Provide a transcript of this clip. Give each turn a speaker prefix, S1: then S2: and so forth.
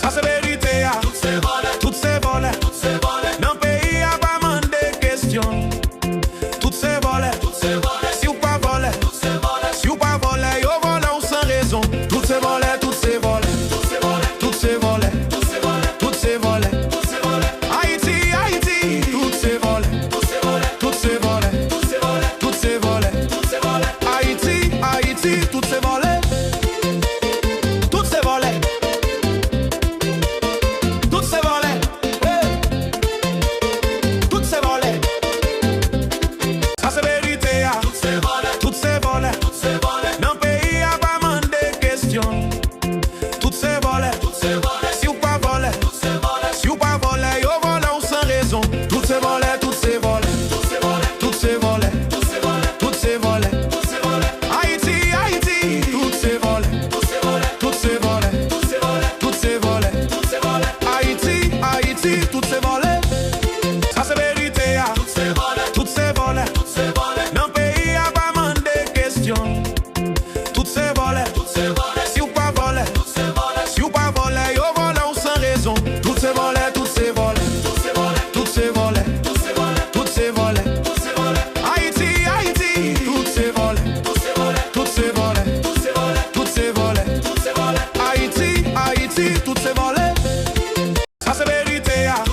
S1: Ça c'est vérité, ah. Toutes ces volets, dans le pays y'a pas man de questions. Toutes ces volets, si ou pas volé, si ou pas volé, yo volé ou sans raison. Toutes ces volets, toutes ces volets, toutes ces volets, toutes ces volets. Haïti, Haïti, toutes ces volets, toutes ces volets, toutes ces volets. Haïti, Haïti, toutes ces volets, toutes ces volets, toutes ces volets, toutes ces volets. Ça c'est vérité, ah. Toutes ces volets, dans le pays y'a pas man de questions. Toutes ces volets, si ou pas volé, si ou pas volé, yo volé ou sans raison. Toutes ces volets, toutes ces volets, toutes ces volets, toutes ces volets. Haïti, Haïti, toutes ces volets, toutes ces volets, toutes ces volets. Haïti, Haïti, toutes ces volets. Ça c'est vérité, ah. Toutes ces volets, dans le pays y'a pas man de questions. Toutes ces volets, si ou pas volé, si ou pas volé, yo volé ou sans raison. Toutes ces volets, toutes ces volets, toutes ces volets, toutes ces volets. Haïti, Haïti, toutes ces volets, toutes ces volets, toutes ces volets. Haïti, Haïti, toutes ces volets. Ça c'est vérité, ah.